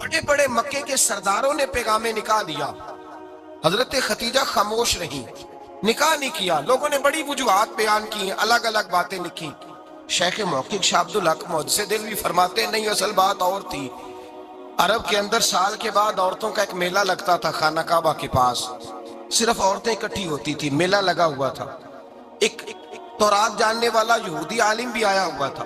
بڑے بڑے مکے کے سرداروں نے پیغام نکاح دیا، حضرت ختیجہ خاموش رہی، نکاح نہیں کیا۔ لوگوں نے بڑی وجوہات بیان کی، الگ الگ باتیں لکھی۔ شیخ محقق شاہ عبدالحق محدث دہلوی فرماتے ہیں نہیں، اصل بات اور تھی۔ عرب کے اندر سال کے بعد عورتوں کا ایک میلہ لگتا تھا خانہ کعبہ کے پاس، صرف عورتیں اکٹھی ہوتی تھی، میلہ لگا ہوا تھا۔ ایک تورات جاننے والا یہودی عالم بھی آیا ہوا تھا،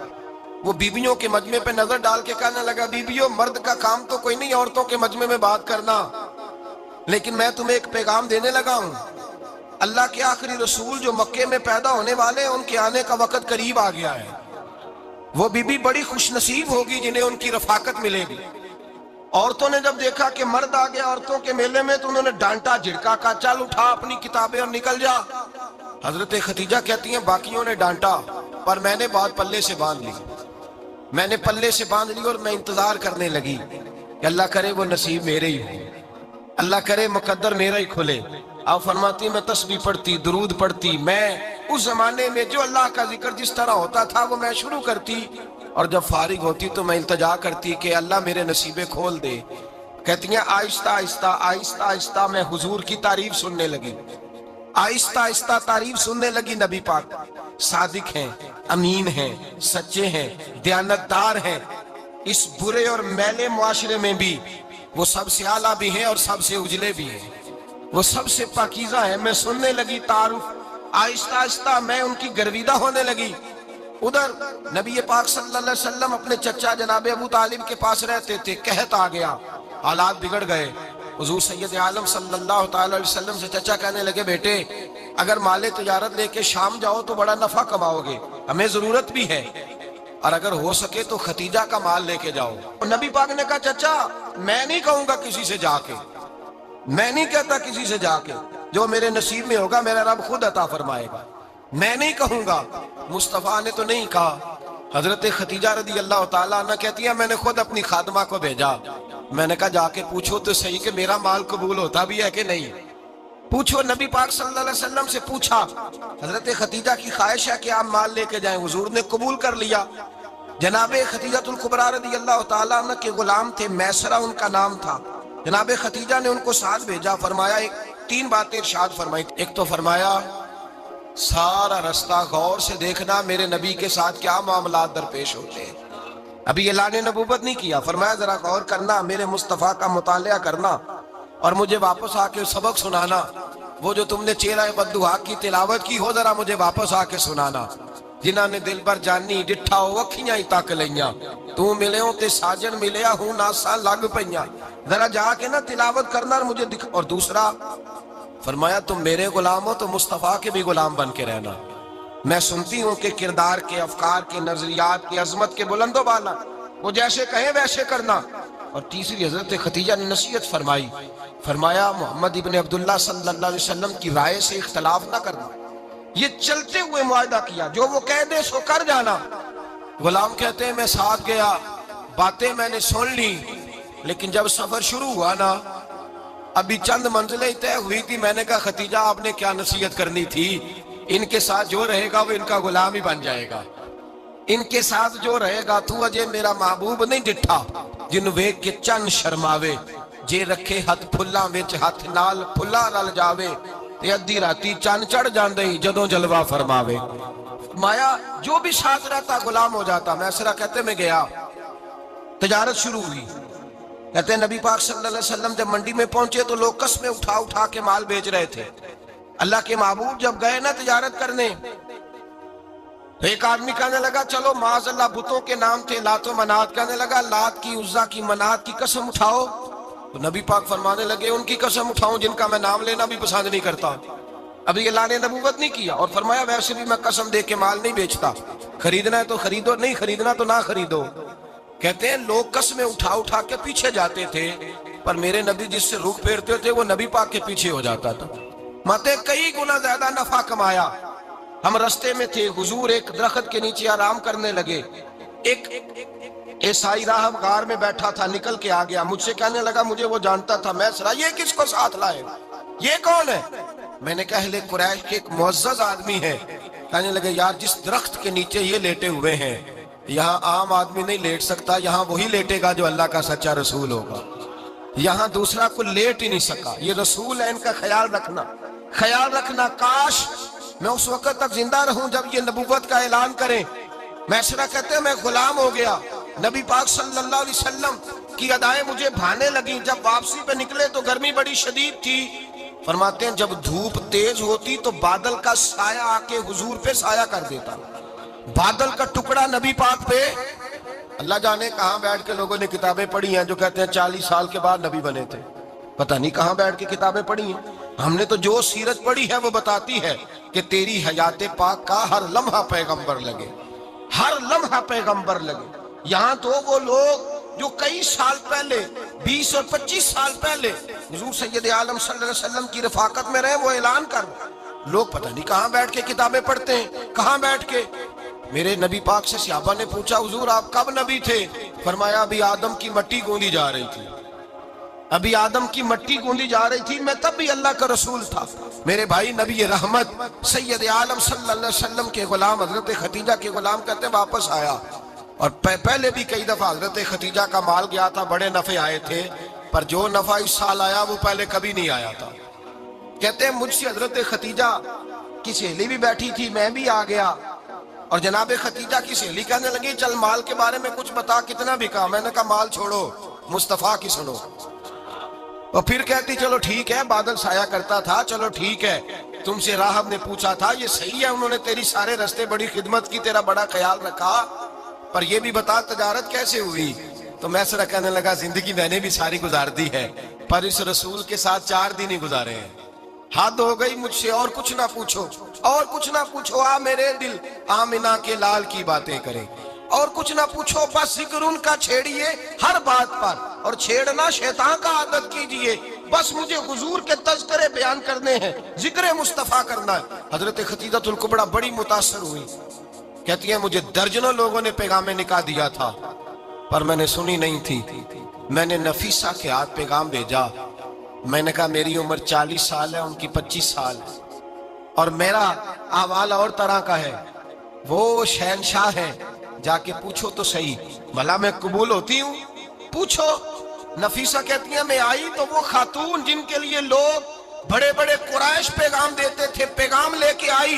وہ بیویوں کے مجمع پہ نظر ڈال کے کہنے لگا بیویوں، مرد کا کام تو کوئی نہیں عورتوں کے مجمع میں بات کرنا، لیکن میں تمہیں ایک پیغام دینے لگا ہوں۔ اللہ کے آخری رسول جو مکے میں پیدا ہونے والے ہیں، ان کے آنے کا وقت قریب آ گیا ہے۔ وہ بیوی بڑی خوش نصیب ہوگی جنہیں ان کی رفاقت ملے گی۔ عورتوں نے جب دیکھا کہ مرد آ گیا عورتوں کے میلے میں، تو انہوں نے ڈانٹا جھڑکا، کہا چل اٹھا اپنی کتابیں اور نکل جا۔ حضرت خدیجہ کہتی ہیں باقیوں نے ڈانٹا، پر میں نے بات پلے سے باندھ لی، میں نے پلے سے باندھ لی، اور میں انتظار کرنے لگی کہ اللہ کرے وہ نصیب میرے ہی ہو، اللہ کرے مقدر میرا ہی کھلے۔ آپ فرماتی میں تسبیح پڑھتی، درود پڑھتی، میں اس زمانے میں جو اللہ کا ذکر جس طرح ہوتا تھا وہ میں شروع کرتی، اور جب فارغ ہوتی تو میں التجا کرتی کہ اللہ میرے نصیبے کھول دے۔ کہتی ہیں آہستہ آہستہ آہستہ آہستہ میں حضور کی تعریف سننے لگی، آہستہ آہستہ تعریف سننے لگی۔ نبی پاک صادق ہیں، امین ہیں، سچے ہیں، دیانتدار ہیں، اس برے اور میلے معاشرے میں بھی وہ سب سے اعلیٰ بھی ہیں اور سب سے اجلے بھی ہیں، وہ سب سے پاکیزہ ہیں۔ میں سننے لگی تعارف، آہستہ آہستہ میں ان کی گرویدہ ہونے لگی۔ ادھر نبی پاک صلی اللہ علیہ وسلم اپنے چچا جناب ابو طالب کے پاس رہتے تھے، قحط آ گیا، حالات بگڑ گئے۔ حضور سید عالم صلی اللہ تعالی علیہ وسلم سے چچا کہنے لگے بیٹے اگر مال تجارت لے کے شام جاؤ تو بڑا نفع کماؤ گے، ہمیں ضرورت بھی ہے، اور اگر ہو سکے تو ختیجہ کا مال لے کے جاؤ۔ نبی پاک نے کہا چچا میں نہیں کہوں گا کسی سے جا کے، میں نہیں کہتا کسی سے جا کے، جو میرے نصیب میں ہوگا میرا رب خود عطا فرمائے گا، میں نہیں کہوں گا۔ مصطفیٰ نے تو نہیں کہا۔ حضرت ختیجہ رضی اللہ تعالیٰ عنہ کہتی ہے میں نے خود اپنی خادمہ کو بھیجا، میں نے کہا جا کے پوچھو تو صحیح کہ میرا مال قبول ہوتا بھی ہے کہ نہیں، پوچھو۔ نبی پاک صلی اللہ علیہ وسلم سے پوچھا، حضرت ختیجہ کی خواہش ہے کہ آپ مال لے کے جائیں، حضور نے قبول کر لیا۔ جناب ختیجہ الکبریٰ رضی اللہ تعالیٰ عنہ کے غلام تھے، میسرہ ان کا نام تھا۔ جناب ختیجہ نے ان کو ساتھ بھیجا، فرمایا تین باتیں ارشاد فرمائی۔ ایک تو فرمایا سارا رستہ غور سے دیکھنا میرے نبی کے ساتھ کیا معاملات درپیش ہوتے ہیں، ابھی اعلان نبوت نہیں کیا، فرمایا ذرا غور کرنا، میرے مصطفیٰ کا مطالعہ کرنا اور مجھے واپس آ کے سبق سنانا، وہ جو تم نے چہرہ بددعا کی تلاوت کی ہو ذرا مجھے واپس آ کے سنانا۔ جنہاں نے دل بر جانی ڈٹھا ہو اکھیاں ہی تک لیاں، تو ملے ہوں تے ساجن ملیا ہوں ناساں لگ پئیاں، ذرا جا کے نا تلاوت کرنا اور مجھے دکھ۔ اور دوسرا فرمایا تم میرے غلام ہو تو مصطفیٰ کے بھی غلام بن کے رہنا، میں سنتی ہوں کہ کردار کے، افکار کے، نظریات کی، عظمت کے بلند و بالا، وہ جیسے کہیں ویسے کرنا۔ اور تیسری حضرت ختیجہ نے نصیحت فرمائی، فرمایا محمد ابن عبداللہ صلی اللہ علیہ وسلم کی رائے سے اختلاف نہ کرنا، یہ چلتے ہوئے معاہدہ کیا، جو وہ کہہ دے سو کر جانا۔ غلام کہتے ہیں میں ساتھ گیا، باتیں میں نے سن لی، لیکن جب سفر شروع ہوا نا ابھی چند منزلیں طے ہوئی تھی، میں نے کہا ختیجہ آپ نے کیا نصیحت کرنی تھی، ان کے ساتھ جو رہے گا وہ ان کا غلام ہی بن جائے گا، ان کے ساتھ جو رہے گا تو اجے میرا محبوب نہیں ڈٹھا جن ویکھ کے چن شرماوے، جے رکھے ہاتھ پھلاں وچ ہاتھ نال پھلا رل جاوے، تے ادھی راتی چن چڑھ جاندے ہی جدوں جلوہ فرماوے۔ فرمایا جو بھی ساتھ رہتا غلام ہو جاتا۔ میسرہ کہتے میں گیا، تجارت شروع ہوئی، کہتے ہیں نبی پاک صلی اللہ علیہ وسلم جب منڈی میں پہنچے تو لوگ قسمیں اٹھا اٹھا کے مال بیچ رہے تھے۔ اللہ کے محبوب جب گئے نا تجارت کرنے تو ایک آدمی کہنے لگا چلو معاذ اللہ بتوں کے نام تھے لات و منات، کہنے لگا لات کی، عزا کی، منات کی قسم اٹھاؤ، تو نبی پاک فرمانے لگے ان کی قسم اٹھاؤں جن کا میں نام لینا بھی پسند نہیں کرتا، ابھی اللہ نے نبوت نہیں کیا۔ اور فرمایا ویسے بھی میں قسم دے کے مال نہیں بیچتا، خریدنا ہے تو خریدو، نہیں خریدنا تو نہ خریدو۔ کہتے ہیں لوگ قسمیں اٹھا اٹھا کے پیچھے جاتے تھے، پر میرے نبی جس سے رخ پھیرتے تھے وہ نبی پاک کے پیچھے ہو جاتا تھا۔ ماتے کئی گنا زیادہ نفع کمایا۔ ہم رستے میں تھے، حضور ایک درخت کے نیچے آرام کرنے لگے، ایک عیسائی راہب غار میں بیٹھا تھا، نکل کے آ گیا، مجھ سے کہنے لگا مجھے وہ جانتا تھا، میں سرا یہ کس کو ساتھ لائے، یہ کون ہے؟ میں نے کہا اہل قریش کے ایک معزز آدمی ہے۔ کہنے لگے یار جس درخت کے نیچے یہ لیٹے ہوئے ہیں یہاں عام آدمی نہیں لیٹ سکتا، یہاں وہی لیٹے گا جو اللہ کا سچا رسول ہوگا، یہاں دوسرا کو لیٹ ہی نہیں سکا۔ یہ رسول ہے، ان کا خیال رکھنا۔ کاش میں اس وقت تک زندہ رہوں جب یہ نبوت کا اعلان کریں۔ میسرہ کہتے ہیں میں غلام ہو گیا، نبی پاک صلی اللہ علیہ وسلم کی ادائیں مجھے بھانے لگیں۔ جب واپسی پہ نکلے تو گرمی بڑی شدید تھی، فرماتے ہیں جب دھوپ تیز ہوتی تو بادل کا سایہ آ کے حضور پہ سایہ کر دیتا، بادل کا ٹکڑا نبی پاک پہ۔ اللہ جانے کہاں بیٹھ کے لوگوں نے کتابیں پڑھی ہیں جو کہتے ہیں 40 سال کے بعد نبی بنے تھے، پتہ نہیں کہاں بیٹھ کے کتابیں پڑھی ہیں۔ ہم نے تو جو سیرت پڑھی ہے وہ بتاتی ہے کہ تیری حیات پاک کا ہر لمحہ پیغمبر لگے، ہر لمحہ پیغمبر لگے۔ یہاں تو وہ لوگ جو کئی سال پہلے 20 اور 25 سال پہلے حضور سید عالم صلی اللہ علیہ وسلم کی رفاقت میں رہے، وہ اعلان کر لوگ پتہ نہیں کہاں بیٹھ کے کتابیں پڑھتے ہیں، کہاں بیٹھ کے۔ میرے نبی پاک سے صحابہ نے پوچھا حضور آپ کب نبی تھے؟ فرمایا ابھی آدم کی مٹی گوندی جا رہی تھی، ابھی آدم کی مٹی گوندی جا رہی تھی، میں تب بھی اللہ کا رسول تھا۔ میرے بھائی نبی رحمت سید عالم صلی اللہ علیہ وسلم کے غلام حضرت ختیجہ کے غلام کہتے ہیں واپس آیا، اور پہلے بھی کئی دفعہ حضرت ختیجہ کا مال گیا تھا، بڑے نفع آئے تھے، پر جو نفع اس سال آیا وہ پہلے کبھی نہیں آیا تھا۔ کہتے ہیں مجھ سے حضرت ختیجہ کی سہیلی بھی بیٹھی تھی، میں بھی آ گیا، اور جناب ختیجہ کی سہیلی کہنے لگی چل مال کے بارے میں کچھ بتا، کتنا بکا؟ میں نے کہا مال چھوڑو، مصطفیٰ کی سنو۔ اور پھر کہتی چلو ٹھیک ہے، بادل سایہ کرتا تھا، چلو ٹھیک ہے، تم سے راہب نے پوچھا تھا، یہ صحیح ہے انہوں نے تیری سارے رستے بڑی خدمت کی، تیرا بڑا خیال رکھا، پر یہ بھی بتا تجارت کیسے ہوئی؟ تو میں سرا کہنے لگا زندگی میں نے بھی ساری گزار دی ہے، پر اس رسول کے ساتھ 4 دن ہی گزارے ہیں، حد ہو گئی مجھ سے، اور کچھ نہ پوچھو، اور کچھ نہ پوچھو، آ میرے دل آمنہ کے لال کی باتیں کریں، اور کچھ نہ پوچھو، بس ذکر ان کا چھیڑیے ہر بات پر، اور چھیڑنا شیطان کا عادت کیجئے، بس مجھے حضور کے تذکرے بیان کرنے ہیں، ذکر مصطفیٰ کرنا ہے۔ حضرت ختیجہ الکبریٰ بڑی متاثر ہوئی، کہتی ہیں مجھے درجنوں لوگوں نے پیغام نکاح دیا تھا، پر میں نے سنی نہیں تھی، میں نے نفیسہ کے ہاتھ پیغام بھیجا، میں نے کہا میری عمر 40 سال ہے، ان کی 25 سال ہے، اور میرا احوال اور طرح کا ہے، وہ شہنشاہ ہیں، جا کے پوچھو تو صحیح، بھلا میں قبول ہوتی ہوں؟ پوچھو۔ نفیسہ کہتی ہیں میں آئی تو وہ خاتون جن کے لیے لوگ بڑے بڑے قریش پیغام دیتے تھے، پیغام لے کے آئی،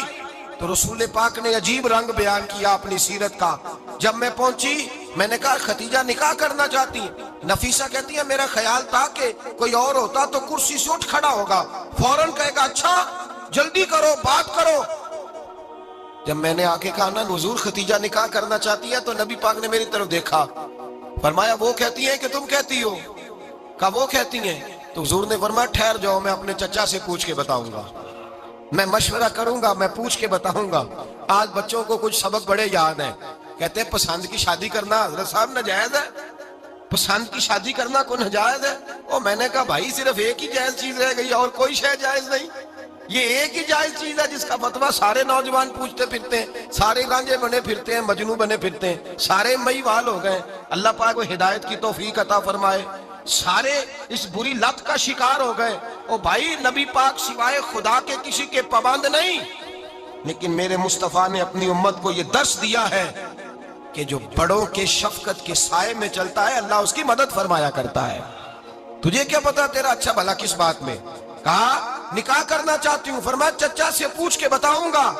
تو رسول پاک نے عجیب رنگ بیان کیا اپنی سیرت کا۔ جب میں پہنچی میں نے کہا ختیجہ نکاح کرنا چاہتی ہیں؟ نفیسہ کہتی ہے میرا خیال تھا کہ کوئی اور ہوتا تو کرسی سے اٹھ کھڑا ہوگا، فوراً کہے گا اچھا جلدی کرو بات کرو۔ جب میں نے آگے کہا نا حضور ختیجہ نکاح کرنا چاہتی ہے، تو نبی پاک نے میری طرف دیکھا، فرمایا وہ کہتی ہیں کہ تم کہتی ہو؟ کہا وہ کہتی ہیں۔ تو حضور نے فرمایا ٹھہر جاؤ، میں اپنے چچا سے پوچھ کے بتاؤں گا، میں مشورہ کروں گا، میں پوچھ کے بتاؤں گا۔ آج بچوں کو کچھ سبق بڑے یاد ہیں، کہتے ہیں پسند کی شادی کرنا حضرت صاحب ناجائز ہے، پسند کی شادی کرنا کوئی ناجائز ہے؟ اور میں نے کہا بھائی صرف ایک ہی جائز چیز رہ گئی، اور کوئی شے جائز نہیں، یہ ایک ہی جائز چیز ہے جس کا فتویٰ سارے نوجوان پوچھتے پھرتے ہیں، سارے گانجے بنے پھرتے ہیں، مجنوں بنے پھرتے ہیں، سارے مئی وال ہو گئے۔ اللہ پاک کو ہدایت کی توفیق عطا فرمائے، سارے اس بری لت کا شکار ہو گئے۔ او بھائی نبی پاک سوائے خدا کے کسی کے پابند نہیں، لیکن میرے مصطفیٰ نے اپنی امت کو یہ درس دیا ہے کہ جو بڑوں کے شفقت کے سائے میں چلتا ہے اللہ اس کی مدد فرمایا کرتا ہے۔ تجھے کیا پتا تیرا اچھا بھلا کس بات میں؟ کہا نکاح کرنا چاہتی ہوں، فرمایا چچا سے پوچھ کے بتاؤں گا۔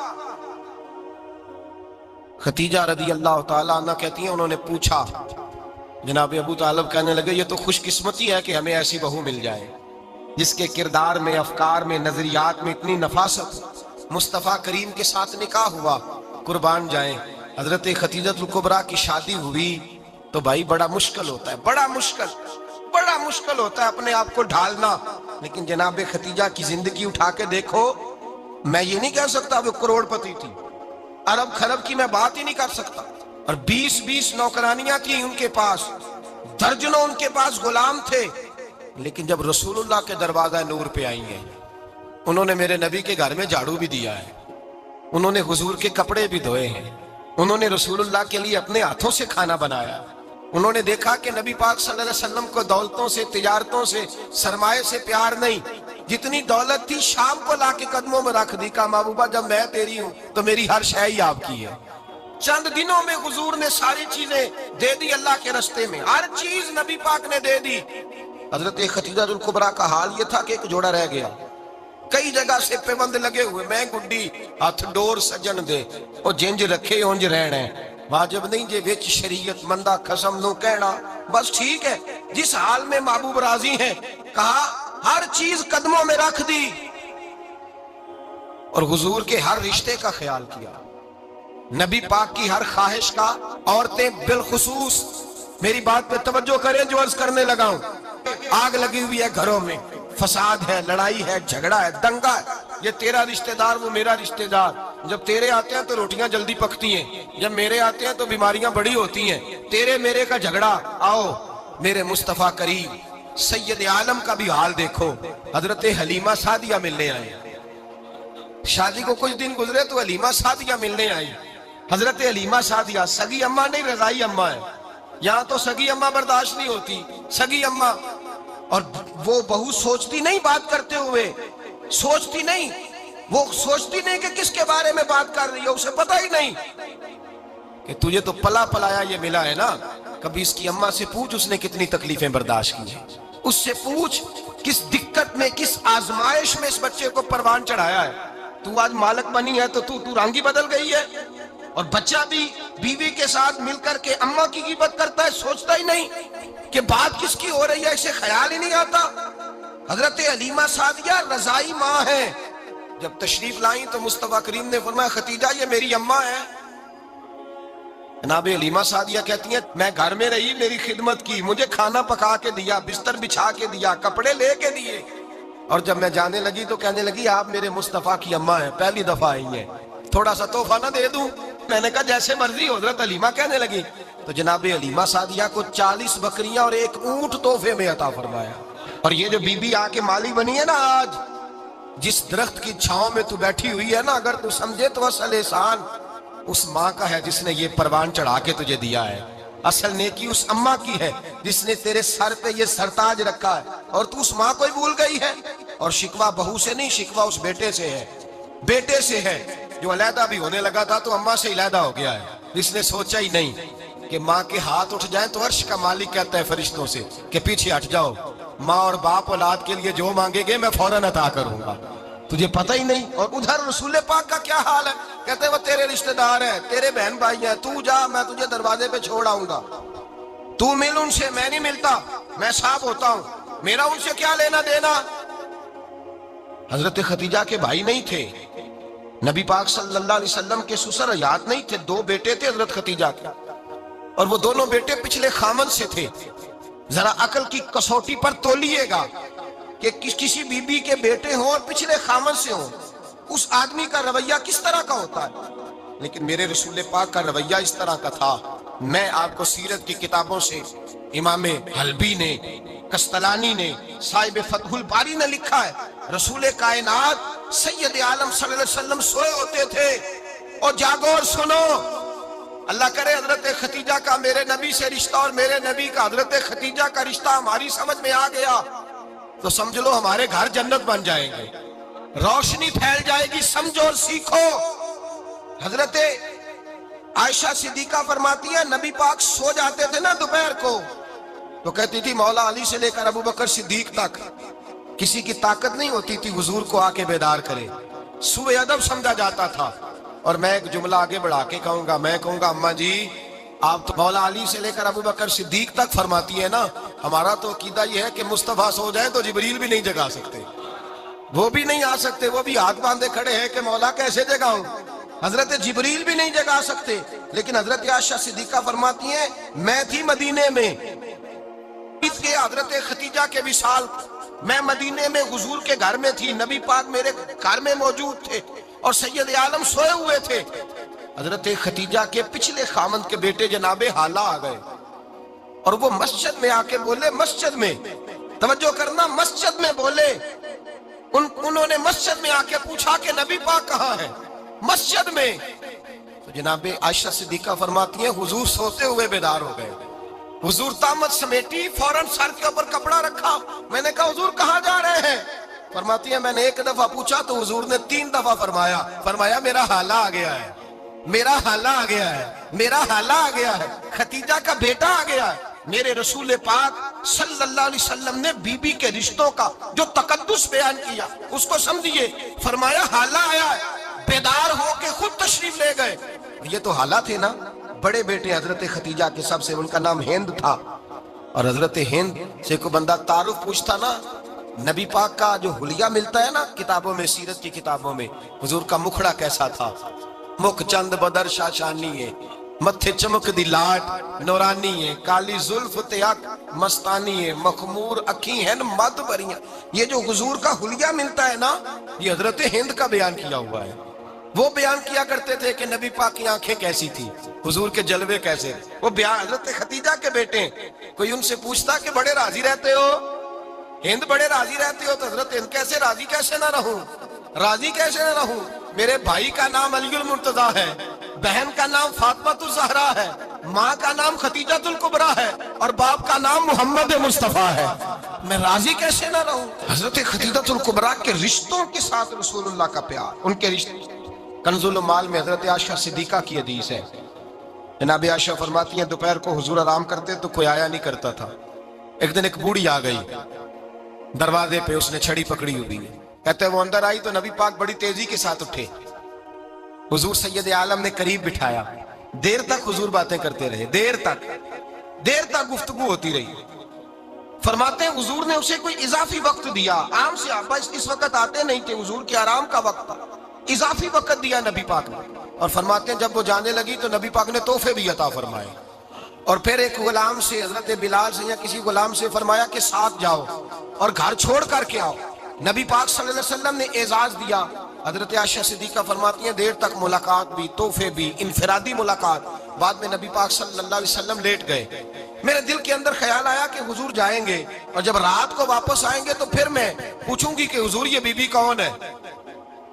ختیجہ رضی اللہ تعالیٰ عنہ کہتی ہیں انہوں نے پوچھا، جناب ابو طالب کہنے لگے یہ تو خوش قسمتی ہے کہ ہمیں ایسی بہو مل جائے جس کے کردار میں، افکار میں، نظریات میں اتنی نفاست۔ مصطفیٰ کریم کے ساتھ نکاح ہوا، قربان جائیں۔ حضرت ختیجہ الکبریٰ کی شادی ہوئی تو بھائی بڑا مشکل ہوتا ہے، بڑا مشکل ہوتا ہے اپنے آپ کو ڈھالنا، لیکن جناب ختیجہ کی زندگی اٹھا کے دیکھو، میں یہ نہیں کہہ سکتا وہ کروڑ پتی تھی، ارب خرب کی میں بات ہی نہیں کر سکتا، اور 20 نوکرانیاں تھیں ان کے پاس، درجنوں ان کے پاس غلام تھے، لیکن جب رسول اللہ کے دروازہ نور پہ آئی ہیں، انہوں نے میرے نبی کے گھر میں جھاڑو بھی دیا ہے، انہوں نے حضور کے کپڑے بھی دھوئے ہیں، انہوں نے رسول اللہ کے لیے اپنے ہاتھوں سے کھانا بنایا، انہوں نے دیکھا کہ نبی پاک صلی اللہ علیہ وسلم کو دولتوں سے، تجارتوں سے، سرمایے سے پیار نہیں، جتنی دولت تھی شام کو لا کے قدموں میں رکھ دی، کہا محبوبہ جب میں تیری ہوں تو میری ہر شے ہی آپ کی ہے، چند دنوں میں حضور نے ساری چیزیں دے دی اللہ کے رستے میں، ہر چیز نبی پاک نے دے دی۔ حضرت خدیجہ الکبریٰ کا حال یہ تھا کہ ایک جوڑا رہ گیا، کئی جگہ سے پیوند لگے ہوئے، میں گڈی ہاتھ ڈور سجن دے، اور جنج رکھے اونج رہنے، واجب نہیں جے وچ شریعت مندہ قسم نو کہنا، بس ٹھیک ہے۔ جس حال میں محبوب راضی ہیں، کہا ہر چیز قدموں میں رکھ دی، اور حضور کے ہر رشتے کا خیال کیا، نبی پاک کی ہر خواہش کا۔ عورتیں بالخصوص میری بات پہ توجہ کریں جو عرض کرنے لگا ہوں، آگ لگی ہوئی ہے گھروں میں، فساد ہے، لڑائی ہے، جھگڑا ہے، دنگا ہے، یہ تیرا رشتہ دار وہ میرا رشتہ دار، جب تیرے آتے ہیں تو روٹیاں جلدی پکتی ہیں، جب میرے آتے ہیں تو بیماریاں بڑی ہوتی ہیں، تیرے میرے کا جھگڑا۔ آؤ میرے مصطفیٰ کریم سید عالم کا بھی حال دیکھو، حضرت حلیمہ سعدیہ ملنے آئے، شادی کو کچھ دن گزرے تو حلیمہ سعدیہ ملنے آئی۔ حضرت حلیمہ سعدیہ سگی اماں نہیں، رضائی اماں ہے، یہاں تو سگی اماں برداشت نہیں ہوتی، سگی اماں، اور وہ بہو سوچتی نہیں بات کرتے ہوئے، سوچتی نہیں، وہ سوچتی نہیں کہ کس کے بارے میں بات کر رہی ہے، اسے پتہ ہی نہیں کہ تجھے تو پلا پلایا یہ ملا ہے نا، کبھی اس کی اماں سے پوچھ اس نے کتنی تکلیفیں برداشت کی ہیں، اس سے پوچھ کس دقت میں، کس آزمائش میں اس بچے کو پروان چڑھایا ہے۔ تو آج مالک بنی ہے تو رنگ ہی بدل گئی ہے، اور بچہ بھی بیوی کے ساتھ مل کر کے اماں کی غیبت کرتا ہے، سوچتا ہی نہیں کہ بات کس کی ہو رہی ہے، اسے خیال ہی نہیں آتا۔ حضرت حلیمہ سعدیہ رضائی ماں ہے، جب تشریف لائیں تو مصطفیٰ کریم نے فرمایا خدیجہ یہ میری اماں ہے۔ جناب حلیمہ سعدیہ کہتی ہیں میں گھر میں رہی، میری خدمت کی، مجھے کھانا پکا کے دیا، بستر بچھا کے دیا، کپڑے لے کے دیے، اور جب میں جانے لگی تو کہنے لگی آپ میرے مصطفیٰ کی اماں ہیں، پہلی دفعہ آئی ہیں، تھوڑا سا تحفہ نہ دے دوں؟ میں نے کہا جیسے مرضی۔ حضرت حلیمہ کہنے لگی تو جناب حلیمہ سعدیہ کو 40 بکریاں اور 1 اونٹ تحفے میں عطا فرمایا۔ اور یہ جو بی بی آ کے مالی بنی ہے نا، آج جس درخت کی چھاؤں میں تو بیٹھی ہوئی ہے نا، اگر تو سمجھے تو اصل احسان اس ماں کا ہے جس نے یہ پروان چڑھا کے تجھے دیا ہے، اصل نیکی اس اماں کی ہے جس نے تیرے سر پہ یہ سرتاج رکھا ہے، اور تو اس ماں کو ہی بھول گئی ہے۔ اور شکوہ بہو سے نہیں، شکوہ اس بیٹے سے ہے، بیٹے سے ہے جو علیحدہ بھی ہونے لگا تھا تو اماں سے علیحدہ ہو گیا ہے، اس نے سوچا ہی نہیں کہ ماں کے ہاتھ اٹھ جائیں تو عرش کا مالک کہتا ہے فرشتوں سے کہ پیچھے ہٹ جاؤ، ماں اور باپ اولاد کے لیے جو مانگے گے میں فوراً عطا کروں گا، تجھے پتہ ہی نہیں۔ اور ادھر رسول پاک کا کیا حال ہے، کہتے ہیں وہ تیرے رشتہ دار ہیں، تیرے بہن بھائی ہیں، تو جا میں تجھے دروازے پہ چھوڑ آؤں گا، تو مل ان سے، میں نہیں ملتا، میں صاحب ہوتا ہوں، میرا ان سے کیا لینا دینا۔ حضرت خدیجہ کے بھائی نہیں تھے، نبی پاک صلی اللہ علیہ وسلم کے سسر حیات نہیں تھے، 2 بیٹے تھے حضرت خدیجہ کے، اور وہ دونوں بیٹے پچھلے خامن سے تھے۔ ذرا عقل کی کسوٹی پر تولیے گا کہ کسی بی بی کے بیٹے ہوں اور پچھلے خامن سے ہوں، اس آدمی کا رویہ کس طرح کا ہوتا ہے، لیکن میرے رسول پاک کا رویہ اس طرح کا تھا۔ میں آپ کو سیرت کی کتابوں سے امام حلبی نے، قسطلانی نے، صاحب فتح الباری نے لکھا ہے، رسول کائنات سید عالم صلی اللہ علیہ وسلم سوئے ہوتے تھے، اور جاگو اور سنو، اللہ کرے حضرت خدیجہ کا میرے نبی سے رشتہ اور میرے نبی کا حضرت خدیجہ کا رشتہ ہماری سمجھ میں آ گیا تو سمجھ لو ہمارے گھر جنت بن جائیں گے، روشنی پھیل جائے گی، سمجھو اور سیکھو۔ حضرت عائشہ صدیقہ فرماتی ہے نبی پاک سو جاتے تھے نا دوپہر کو تو کہتی تھی مولا علی سے لے کر ابو بکر صدیق تک کسی کی طاقت نہیں ہوتی تھی حضور کو آ کے بیدار کرے، سوء ادب سمجھا جاتا تھا۔ اور میں ایک جملہ آگے بڑھا کے کہوں گا، میں کہوں گا اماں جی آپ تو مولا علی سے لے کر ابو بکر صدیق تک فرماتی ہے نا، ہمارا تو عقیدہ یہ ہے کہ مصطفیٰ سو جائے تو جبریل بھی نہیں جگا سکتے، وہ بھی نہیں آ سکتے، وہ بھی ہاتھ باندھے کھڑے ہیں کہ مولا کیسے جگاؤں، حضرت جبریل بھی نہیں جگا سکتے، لیکن حضرت عائشہ صدیقہ فرماتی ہیں میں تھی مدینے میں کے حضرت خدیجہ کے وصال، میں مدینے میں حضور کے گھر میں تھی، نبی پاک میرے گھر میں موجود تھے اور سید عالم سوئے ہوئے تھے۔ حضرت خدیجہ کے پچھلے خامند کے بیٹے جناب حالہ آ گئے اور وہ مسجد میں آ کے بولے، مسجد میں توجہ کرنا، مسجد میں بولے، انہوں نے مسجد میں آ کے پوچھا کہ نبی پاک کہاں ہے، مسجد میں۔ تو جناب عائشہ صدیقہ فرماتی ہیں حضور سوتے ہوئے بیدار ہو گئے، حضور طامت سمیٹی، فوراً سر کے اوپر کپڑا رکھا، میں نے کہا حضور کہاں جا رہے ہیں، فرماتی ہیں میں نے 1 دفعہ پوچھا تو حضور نے 3 دفعہ فرمایا میرا حالہ آ گیا ہے، میرا حالہ آ گیا ہے، میرا حالہ آ گیا ہے، ختیجہ کا بیٹا آ گیا ہے۔ میرے رسول پاک صلی اللہ علیہ وسلم نے بی بی کے رشتوں کا جو تقدس بیان کیا اس کو سمجھیے، فرمایا حالہ آیا ہے، بیدار ہو کے خود تشریف لے گئے۔ یہ تو حالہ تھے نا، بڑے بیٹے حضرت ختیجہ کے سب سے، ان کا نام ہند تھا، اور حضرت ہند سے کوئی بندہ تعارف پوچھتا نا، نبی پاک کا جو حلیہ ملتا ہے نا کتابوں میں، سیرت کی کتابوں میں، حضور کا مکھڑا کیسا تھا، مکھ چند بدر شاشانی ہے، متھے چمک دی لاٹ نورانی ہے، کالی زلف تیاک مستانی ہے، مخمور اکھی ہیں مد بریاں۔ یہ جو حضور کا حلیہ ملتا ہے نا، یہ حضرت ہند کا بیان کیا ہوا ہے۔ وہ بیان کیا کرتے تھے کہ نبی پاک کی آنکھیں کیسی تھی، حضور کے جلوے کیسے، وہ بیان حضرت ختیجہ کے بیٹے ہیں۔ کوئی ان سے پوچھتا کہ بڑے راضی رہتے ہو، ہند بڑے راضی رہتے ہو، تو حضرت ہند کیسے راضی کیسے نہ رہوں، راضی کیسے نہ رہوں، میرے بھائی کا نام علی المرتضیٰ ہے، بہن کا نام فاطمہ الزہرا ہے، ماں کا نام ختیجہ الکبریٰ ہے، اور باپ کا نام محمد مصطفیٰ ہے، میں راضی کیسے نہ رہوں۔ حضرت ختیجہ الکبریٰ کے رشتوں کے ساتھ رسول اللہ کا پیار، ان کے رشتے۔ کنز المال میں حضرت عائشہ صدیقہ کی حدیث ہے، جناب عائشہ فرماتی ہیں دوپہر کو حضور آرام کرتے تو کوئی آیا نہیں کرتا تھا۔ ایک دن ایک بوڑھی آ گئی دروازے پہ، اس نے چھڑی پکڑی ہوئی ہے، کہتے ہیں وہ اندر آئی تو نبی پاک بڑی تیزی کے ساتھ اٹھے، حضور سید عالم نے قریب بٹھایا، دیر تک حضور باتیں کرتے رہے، دیر تک گفتگو ہوتی رہی۔ فرماتے ہیں حضور نے اسے کوئی اضافی وقت دیا، عام سے آپ اس وقت آتے نہیں تھے، حضور کے آرام کا وقت تھا، اضافی وقت دیا نبی پاک نے۔ اور فرماتے ہیں جب وہ جانے لگی تو نبی پاک نے تحفے بھی عطا فرمائے، اور پھر ایک غلام سے، حضرت بلال سے یا کسی غلام سے فرمایا کہ ساتھ جاؤ اور گھر چھوڑ کر کے آؤ۔ نبی پاک صلی اللہ علیہ وسلم نے اعزاز دیا۔ حضرت عائشہ صدیقہ فرماتی ہیں دیر تک ملاقات بھی، تحفے بھی، انفرادی ملاقات۔ بعد میں نبی پاک صلی اللہ علیہ وسلم لیٹ گئے، میرے دل کے اندر خیال آیا کہ حضور جائیں گے اور جب رات کو واپس آئیں گے تو پھر میں پوچھوں گی کہ حضور یہ بی بی کون ہے،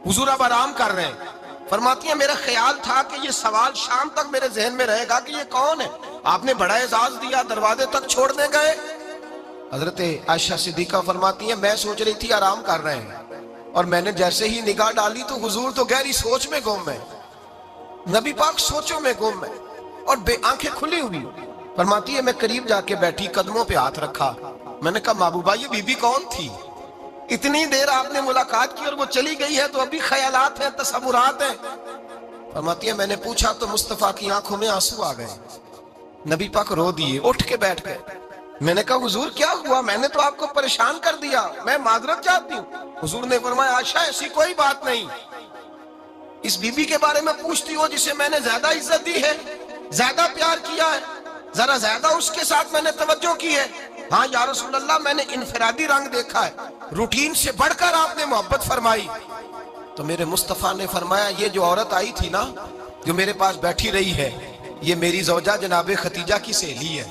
حضور اب آرام کر رہے ہیں۔ فرماتی ہیں میرا خیال تھا کہ یہ سوال شام تک میرے ذہن میں رہے گا کہ یہ کون ہے، آپ نے بڑا اعزاز دیا، دروازے تک چھوڑنے گئے۔ حضرت عائشہ صدیقہ فرماتی ہیں میں سوچ رہی تھی آرام کر رہے ہیں، اور میں نے جیسے ہی نگاہ ڈالی تو حضور تو گہری سوچ میں گم ہے، نبی پاک سوچوں میں گم ہے اور آنکھیں کھلی ہوئی۔ فرماتی ہے میں قریب جا کے بیٹھی، قدموں پہ ہاتھ رکھا، میں نے کہا محبوبہ یہ بی بی کون تھی، اتنی دیر آپ نے ملاقات کی اور وہ چلی گئی ہے تو ابھی خیالات ہیں، تصورات ہیں۔ فرماتی ہے میں نے پوچھا تو مصطفیٰ کی آنکھوں میں آنسو آ گئے، نبی پاک رو دیے، اٹھ کے بیٹھ گئے۔ میں نے کہا حضور کیا ہوا، میں نے تو آپ کو پریشان کر دیا، میں معذرت چاہتی ہوں۔ حضور نے فرمایا عائشہ ایسی کوئی بات نہیں، اس بی بی کے بارے میں پوچھتی ہو جسے میں نے زیادہ عزت دی ہے، زیادہ پیار کیا ہے، ذرا زیادہ اس کے ساتھ میں نے توجہ کی ہے۔ ہاں یا رسول اللہ میں نے انفرادی رنگ دیکھا ہے، روٹین سے بڑھ کر آپ نے محبت فرمائی۔ تو میرے مصطفیٰ نے فرمایا یہ جو عورت آئی تھی نا، جو میرے پاس بیٹھی رہی ہے، یہ میری زوجہ جناب ختیجہ کی سہیلی ہے،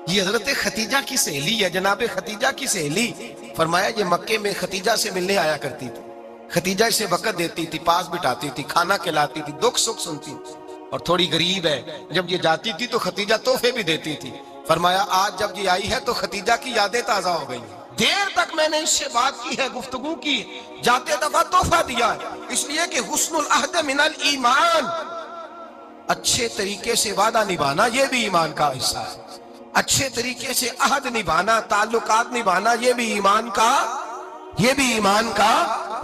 یہ حضرت ختیجہ کی سہیلی ہے، جناب ختیجہ کی سہیلی۔ فرمایا یہ مکے میں ختیجہ سے ملنے آیا کرتی تھی، ختیجہ اسے وقت دیتی تھی، پاس بٹھاتی تھی، کھانا کھلاتی تھی، دکھ سکھ سنتی تھی، اور تھوڑی غریب ہے، جب یہ جاتی تھی تو ختیجہ تحفے بھی دیتی تھی۔ فرمایا آج جب یہ آئی ہے تو ختیجہ کی یادیں تازہ ہو گئی، دیر تک میں نے اس سے بات کی ہے، گفتگو کی، جاتے دفعہ تحفہ دیا ہے، اس لیے کہ حسن العہد من الایمان، اچھے طریقے سے وعدہ نبھانا یہ بھی ایمان کا حصہ ہے، اچھے طریقے سے عہد نبھانا، تعلقات نبھانا یہ بھی ایمان کا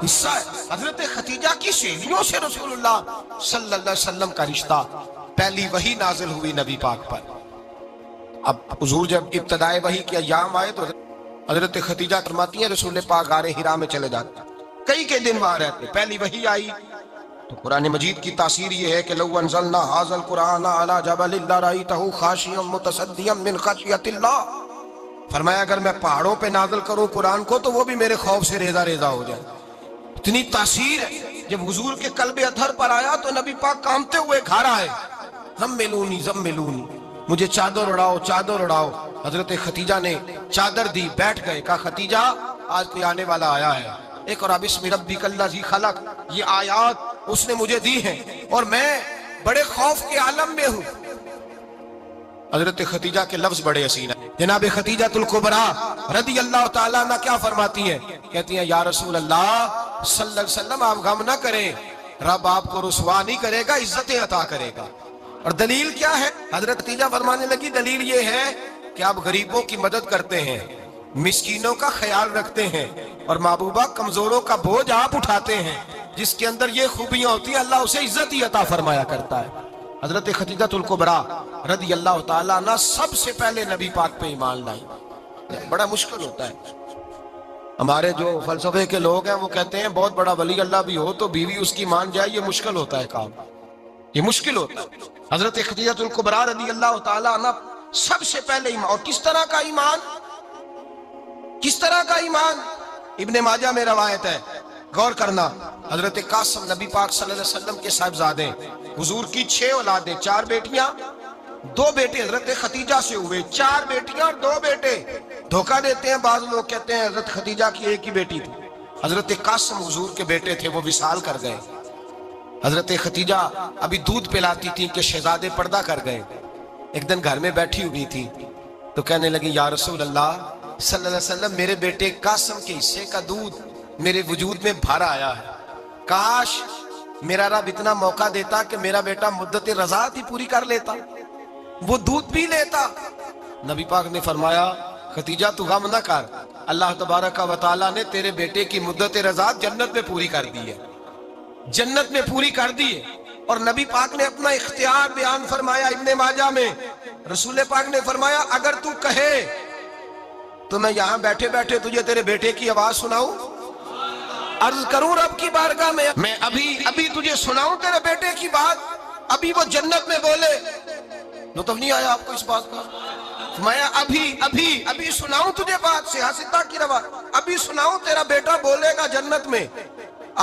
حصہ ہے۔ حضرت ختیجہ کی سہیلیوں سے رسول اللہ صلی اللہ علیہ وسلم کا رشتہ، پہلی وحی نازل ہوئی نبی پاک پر۔ اب حضور جب ابتدائے وحی کے ایام آئے تو حضرت ختیجہ فرماتی ہیں رسول پاک غار حرا میں چلے جاتے، کئی دن وہاں رہتے، پہلی وحی آئی تو قرآن مجید کی تاثیر یہ ہے کہ لو انزلنا ھذا القرآن علی جبل لرأیتہ خاشعا متصدعا من خشیۃ اللہ، فرمایا اگر میں پہاڑوں پہ نازل کروں قرآن کو تو وہ بھی میرے خوف سے ریزہ ریزہ ہو جائے، اتنی تاثیر ہے۔ جب حضور کے قلب اطہر پر آیا تو نبی پاک کانپتے ہوئے گھر آئے، زملونی زملونی، مجھے چادر اڑاؤ چادر اڑاؤ۔ حضرت ختیجہ نے چادر دی، بیٹھ گئے، کہا ختیجہ آج کوئی آنے والا آیا ہے، اقرأ بسم ربک الذی خلق، یہ آیات اس نے مجھے دی ہیں اور میں بڑے خوف کے عالم میں ہوں۔ حضرت ختیجہ کے لفظ بڑے حسین ہیں، جناب ختیجہ الکبریٰ رضی اللہ تعالیٰ عنہ کیا فرماتی ہیں، کہتی ہیں یا رسول اللہ صلی اللہ علیہ وسلم آپ غم نہ کریں، رب آپ کو رسوا نہیں کرے گا، عزتیں عطا کرے گا۔ اور دلیل کیا ہے؟ حضرت خدیجہ فرمانے لگی دلیل یہ ہے کہ آپ غریبوں کی مدد کرتے ہیں، مسکینوں کا خیال رکھتے ہیں، اور محبوبہ کمزوروں کا بوجھ آپ اٹھاتے ہیں۔ جس کے اندر یہ خوبیاں ہوتی ہیں اللہ اسے عزت ہی عطا فرمایا کرتا ہے۔ حضرت خدیجہ الکبریٰ رضی اللہ تعالیٰ عنہ سب سے پہلے نبی پاک پہ ایمان لائی۔ بڑا مشکل ہوتا ہے، ہمارے جو فلسفے کے لوگ ہیں وہ کہتے ہیں بہت بڑا ولی اللہ بھی ہو تو بیوی اس کی مان جائے، یہ مشکل ہوتا ہے کام، یہ مشکل ہوتا ہے۔ حضرت خدیجہ الکبریٰ رضی اللہ تعالیٰ عنہ سب سے پہلے ایمان، اور کس طرح کا ایمان؟ کس طرح کا ایمان؟ ابن ماجہ میں روایت ہے، غور کرنا، حضرت قاسم نبی پاک صلی اللہ علیہ وسلم کے صاحبزادے، حضور کی 6 اولادیں، 4 بیٹیاں 2 بیٹے حضرت خدیجہ سے ہوئے، 4 بیٹیاں اور 2 بیٹے۔ دھوکہ دیتے ہیں بعض لوگ، کہتے ہیں حضرت خدیجہ کی ایک ہی بیٹی تھی، حضرت قاسم حضور کے بیٹے تھے، وہ وصال کر گئے۔ حضرت خدیجہ ابھی دودھ پلاتی تھی کہ شہزادے پردہ کر گئے۔ ایک دن گھر میں بیٹھی ہوئی تھی تو کہنے لگی یا رسول اللہ صلی اللہ علیہ وسلم، میرے بیٹے قاسم کے حصے کا دودھ میرے وجود میں بھر آیا ہے، کاش میرا رب اتنا موقع دیتا کہ میرا بیٹا مدت رضاعت ہی پوری کر لیتا، وہ دودھ پی لیتا۔ نبی پاک نے فرمایا خدیجہ تو غم نہ کر، اللہ تبارک و تعالیٰ نے تیرے بیٹے کی مدت رضاعت جنت میں پوری کر دی ہے، جنت میں پوری کر دی ہے۔ اور نبی پاک نے اپنا اختیار بیان فرمایا ابن ماجہ میں، رسول پاک نے فرمایا اگر تو کہے تو میں یہاں بیٹھے بیٹھے تجھے تیرے بیٹے کی آواز سناؤں، عرض کروں رب کی بارگاہ میں ابھی تجھے سناؤں تیرے بیٹے کی بات، ابھی وہ جنت میں بولے۔ لطف نہیں آیا آپ کو اس بات کا؟ میں ابھی سناؤں تجھے بات، سیاستہ کی روایت، ابھی سناؤں تیرا بیٹا بولے گا جنت میں،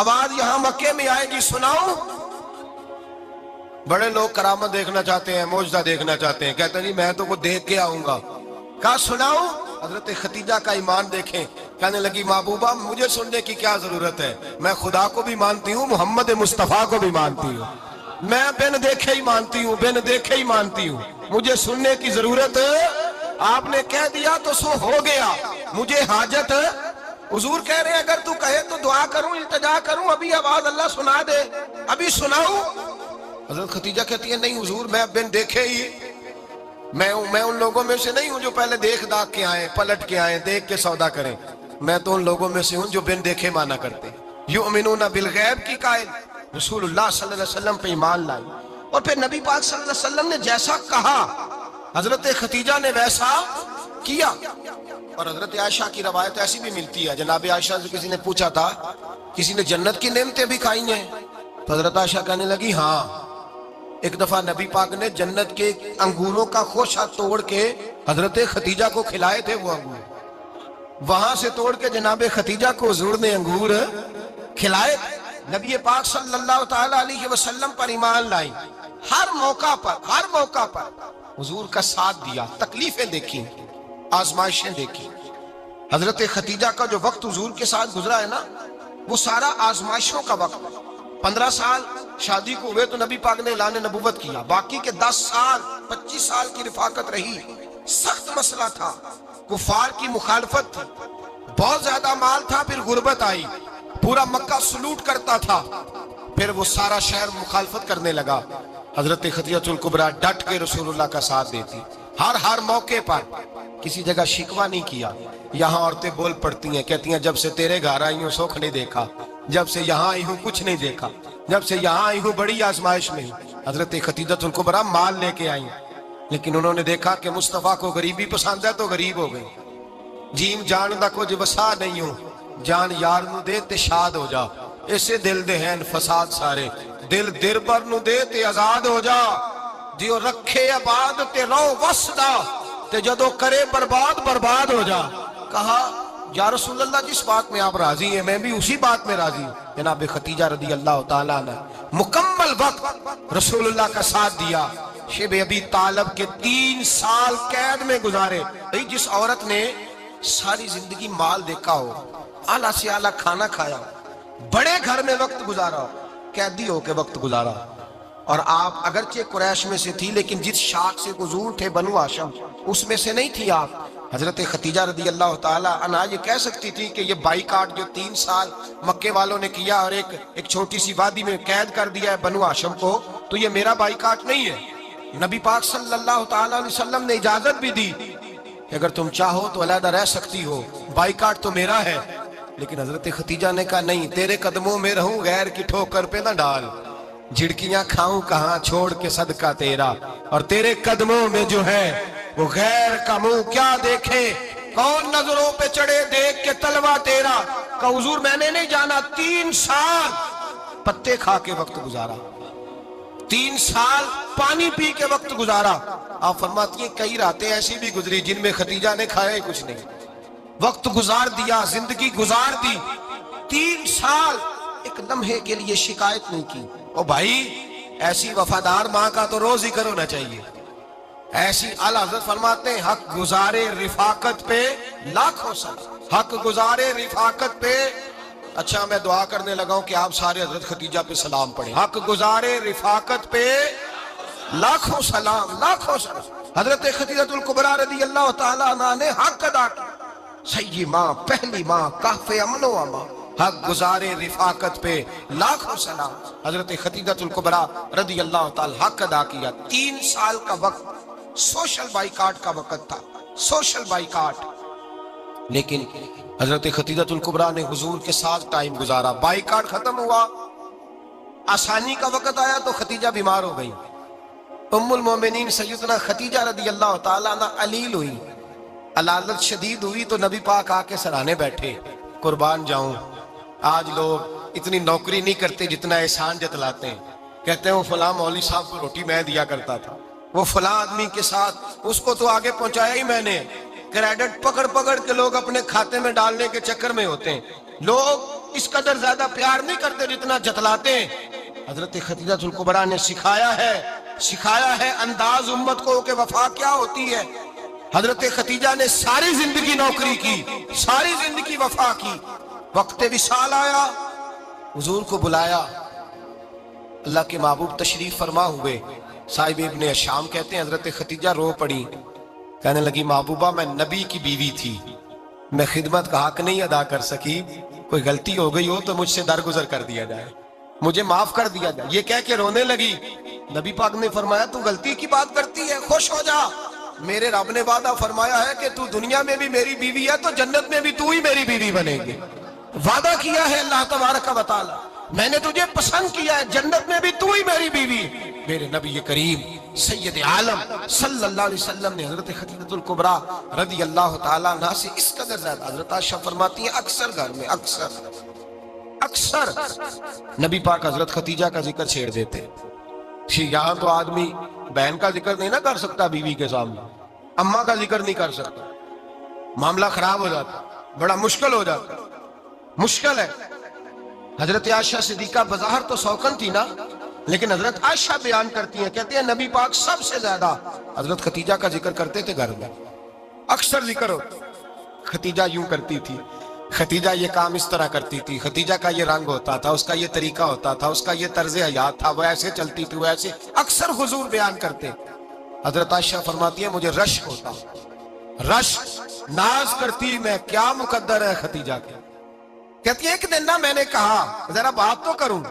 آواز یہاں مکے میں آئے گی، سناؤں؟ بڑے لوگ کرامت دیکھنا چاہتے ہیں، معجزہ دیکھنا چاہتے ہیں، کہتے ہیں جی میں تو وہ دیکھ کے آؤں گا۔ کہا سناؤں؟ حضرت خدیجہ کا ایمان دیکھیں، کہنے لگی محبوبہ مجھے سننے کی کیا ضرورت ہے، میں خدا کو بھی مانتی ہوں، محمد مصطفیٰ کو بھی مانتی ہوں، میں بن دیکھے ہی مانتی ہوں، بن دیکھے ہی مانتی ہوں، مجھے سننے کی ضرورت ہے، آپ نے کہہ دیا تو سو ہو گیا، مجھے حاجت ہے۔ حضور کہہ رہے ہیں اگر تو کہے تو دعا کروں، التجا کروں، ابھی آواز اللہ سنا دے، ابھی سناؤں؟ حضرت خدیجہ کہتی ہے نہیں حضور میں بن دیکھے ہی، میں ان لوگوں میں سے نہیں ہوں جو پہلے دیکھ داکھ کے آئیں، پلٹ کے آئیں، دیکھ کے سودا کریں، میں تو ان لوگوں میں سے ہوں جو بن دیکھے مانا کرتے، یؤمنون بالغیب کی قائل، رسول اللہ صلی اللہ علیہ وسلم پہ ایمان لائی۔ اور پھر نبی پاک صلی اللہ علیہ وسلم نے جیسا کہا حضرت خدیجہ نے ویسا کیا۔ اور حضرت عائشہ کی روایت ایسی بھی ملتی ہے، جناب عائشہ سے کسی نے پوچھا تھا کسی نے جنت کی نعمتیں بھی کھائی ہیں؟ تو حضرت عائشہ کہنے لگی ہاں، ایک دفعہ نبی پاک نے جنت کے انگوروں کا خوشہ توڑ کے حضرت خدیجہ کو کھلائے تھے، وہ انگور وہاں سے توڑ کے جناب خدیجہ کو حضور نے انگور کھلائے۔ نبی پاک صلی اللہ تعالیٰ علیہ وسلم پر ایمان لائی، ہر موقع پر حضور کا ساتھ دیا، تکلیفیں دیکھی، آزمائشیں دیکھی۔ حضرت خدیجہ کا جو وقت حضور کے ساتھ گزرا ہے نا، وہ سارا آزمائشوں کا وقت۔ 15 سال شادی کو ہوئے تو نبی پاک نے اعلان نبوت کیا، باقی کے 10 سال 25 سال کی رفاقت رہی، سخت مسئلہ تھا، کفار کی مخالفت تھی، بہت زیادہ مال تھا، پھر غربت آئی، پورا مکہ سلوٹ کرتا تھا، پھر وہ سارا شہر مخالفت کرنے لگا۔ حضرت خدیجہ الکبریٰ ڈٹ کے رسول اللہ کا ساتھ دیتی، ہر موقع پر کسی جگہ شکوہ نہیں کیا۔ یہاں عورتیں بول پڑتی ہیں، کہتی ہیں جب سے تیرے گھر آئی ہوں سکھ نہیں دیکھا، جب سے یہاں آئی ہوں کچھ نہیں دیکھا، جب سے یہاں آئی ہوں بڑی آزمائش میں ہوں۔ حضرت خدیجہ الکبریٰ مال لے کے آئی، لیکن انہوں نے دیکھا کہ مصطفیٰ کو غریبی پسند ہے تو غریب ہو گئی۔ جیم جان دا کچھ وسا نہیں ہوں، جان یار نو دے تے شاد ہو جا، اسے دل دے ہیں فساد سارے، دل دربر نو دے تے آزاد ہو جا، دیو رکھے آباد تے رو وسدا تے جدو کرے برباد ہو جا۔ کہا یا رسول اللہ جس بات میں آپ راضی ہیں میں بھی اسی بات میں راضی ہوں۔ جناب خدیجہ رضی اللہ تعالیٰ نے مکمل وقت رسول اللہ کا ساتھ دیا۔ شیب ابی طالب کے 3 سال قید میں گزارے۔ جس عورت نے ساری زندگی مال دیکھا ہو، اعلیٰ سے اعلیٰ کھانا کھایا ہو، بڑے گھر میں وقت گزارا ہو، قیدی ہو کے وقت گزارا، اور آپ اگرچہ قریش میں سے تھی لیکن جس شاخ سے حضور تھے بنو ہاشم اس میں سے نہیں تھی آپ، حضرت خدیجہ رضی اللہ تعالی عنہا یہ کہہ سکتی تھی کہ یہ بائیکاٹ جو 3 سال مکے والوں نے کیا اور ایک چھوٹی سی وادی میں قید کر دیا ہے بنو ہاشم کو، تو یہ میرا بائیکاٹ نہیں ہے۔ نبی پاک صلی اللہ تعالی علیہ وسلم نے اجازت بھی دی کہ اگر تم چاہو تو علیحدہ رہ سکتی ہو، بائیکاٹ تو میرا ہے۔ لیکن حضرت خدیجہ نے کہا نہیں، تیرے قدموں میں رہوں، غیر کی ٹھوکر پہ نہ ڈال، جھڑکیاں کھاؤں کہاں چھوڑ کے صدقہ تیرا، اور تیرے قدموں میں جو ہے وہ غیر کا منہ کیا دیکھے، کون نظروں پہ چڑھے دیکھ کے تلوا تیرا۔ کہ حضور میں نے نہیں جانا، 3 سال پتے کھا کے وقت گزارا، 3 سال پانی پی کے وقت گزارا۔ آپ فرماتی ہیں کئی راتیں ایسی بھی گزری جن میں خدیجہ نے کھایا ہی کچھ نہیں، وقت گزار دیا، زندگی گزار دی۔ 3 سال ایک لمحے کے لیے شکایت نہیں کی۔ او بھائی، ایسی وفادار ماں کا تو روز ذکر ہونا چاہیے۔ ایسی اعلیٰ حضرت فرماتے ہیں حق گزارے رفاقت پہ لاکھوں سلام، حق گزارے رفاقت پہ۔ اچھا میں دعا کرنے لگا ہوں کہ آپ سارے حضرت خدیجہ پہ سلام پڑھیں۔ حق گزارے رفاقت پہ لاکھوں سلام، لاکھوں سلام۔ حضرت خدیجہ الکبریٰ رضی اللہ تعالیٰ عنہ نے حق ادا کیا، سیدی ماں، پہلی ماں، کہف امن و امان، حق گزارے رفاقت پہ لاکھوں سلام۔ حضرت خدیجہ الکبریٰ رضی اللہ تعالیٰ حق ادا کیا۔ 3 سال کا وقت سوشل بائیکاٹ کا وقت تھا، سوشل بائیکاٹ۔ لیکن حضرت خدیجہ الکبریٰ نے حضور کے ساتھ ٹائم گزارا، بائیکاٹ ختم ہوا، آسانی کا وقت آیا تو خدیجہ بیمار ہو گئی۔ ام المومنین سیدنا خدیجہ رضی اللہ تعالیٰ عنہ علیل ہوئی، علالت شدید ہوئی تو نبی پاک آ کے سرانے بیٹھے۔ قربان جاؤں، آج لوگ اتنی نوکری نہیں کرتے جتنا احسان جتلاتے ہیں۔ کہتے ہیں وہ فلاں مولوی صاحب کو روٹی میں دیا کرتا تھا، وہ فلاں آدمی کے ساتھ، اس کو تو آگے پہنچایا ہی میں نے۔ کریڈٹ پکڑ پکڑ کے لوگ اپنے کھاتے میں ڈالنے کے چکر میں ہوتے ہیں، لوگ اس قدر زیادہ پیار نہیں کرتے جتنا جتلاتے ہیں۔ حضرت خدیجہ الکبریٰ نے سکھایا ہے انداز امت کو کہ وفا کیا ہوتی ہے۔ حضرت خدیجہ نے ساری زندگی نوکری کی، ساری زندگی وفا کی۔ وقت وصال آیا، حضور کو بلایا، اللہ کے محبوب تشریف فرما ہوئے۔ صاحب ابن شام کہتے ہیں حضرت خدیجہ رو پڑی، کہنے لگی محبوبہ میں نبی کی بیوی تھی، میں خدمت کا حق نہیں ادا کر سکی، کوئی غلطی ہو گئی ہو تو مجھ سے درگزر کر دیا جائے، مجھے معاف کر دیا جائے۔ یہ کہہ کے رونے لگی۔ نبی پاک نے فرمایا تو غلطی کی بات کرتی ہے، خوش ہو جا، میرے رب نے وعدہ فرمایا ہے کہ تو دنیا میں بھی میری بیوی ہے تو جنت میں بھی تو ہی میری بیوی بنے گی۔ وعدہ کیا ہے اللہ تبارک و تعالی، میں نے تجھے پسند کیا ہے، جنت میں بھی تو ہی میری بیوی۔ میرے نبی کریم سید عالم صلی اللہ علیہ وسلم نے حضرت خدیجہ الکبریٰ رضی اللہ تعالیٰ عنہ سے اس قدر زیادہ، حضرت عائشہ فرماتی ہیں اکثر گھر میں اکثر نبی پاک حضرت خدیجہ کا ذکر چھیڑ دیتے۔ یہاں تو آدمی بہن کا ذکر نہیں نہ کر سکتا، بیوی کے سامنے اماں کا ذکر نہیں کر سکتا، معاملہ خراب ہو جاتا، بڑا مشکل ہو جاتا، مشکل ہے۔ حضرت عائشہ صدیقہ بظاہر تو سوکن تھی نا، لیکن حضرت عائشہ بیان کرتی ہیں، کہتے ہیں نبی پاک سب سے زیادہ حضرت خدیجہ کا ذکر کرتے تھے گھر میں، اکثر ذکر ہوتا۔ خدیجہ یوں کرتی تھی، خدیجہ یہ کام اس طرح کرتی تھی، خدیجہ کا یہ رنگ ہوتا تھا، اس کا یہ طریقہ ہوتا تھا، اس کا یہ طرز حیات تھا، وہ ایسے چلتی تھی، وہ ایسے، اکثر حضور بیان کرتے۔ حضرت عائشہ فرماتی ہے مجھے رشک ہوتا، رشک، ناز کرتی میں، کیا مقدر ہے خدیجہ کے۔ کہتی ہے ایک دن نا میں نے کہا ذرا بات تو کروں،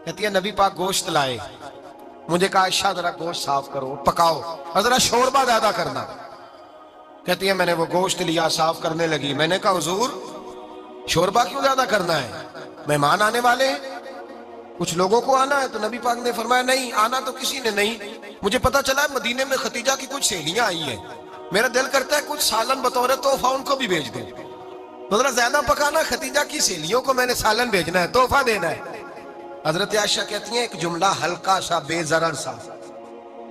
کہتی ہے نبی پاک گوشت لائے، مجھے کہا عائشہ ذرا گوشت صاف کرو، پکاؤ اور ذرا شوربہ زیادہ کرنا۔ کہتی ہے میں نے وہ گوشت لیا، صاف کرنے لگی، میں نے کہا حضور شوربہ کیوں زیادہ کرنا ہے، مہمان آنے والے ہیں، کچھ لوگوں کو آنا ہے۔ تو نبی پاک نے فرمایا نہیں، آنا تو کسی نے نہیں، مجھے پتا چلا مدینے میں خدیجہ کی کچھ سہیلیاں آئی ہیں، میرا دل کرتا ہے کچھ سالن بطور تحفہ ان کو بھی بھیج دیں، تو ذرا زیادہ پکانا، خدیجہ کی سہیلیوں کو میں نے سالن بھیجنا ہے، تحفہ دینا ہے۔ حضرت عائشہ کہتی ہیں ایک جملہ ہلکا سا، بے ضرر سا،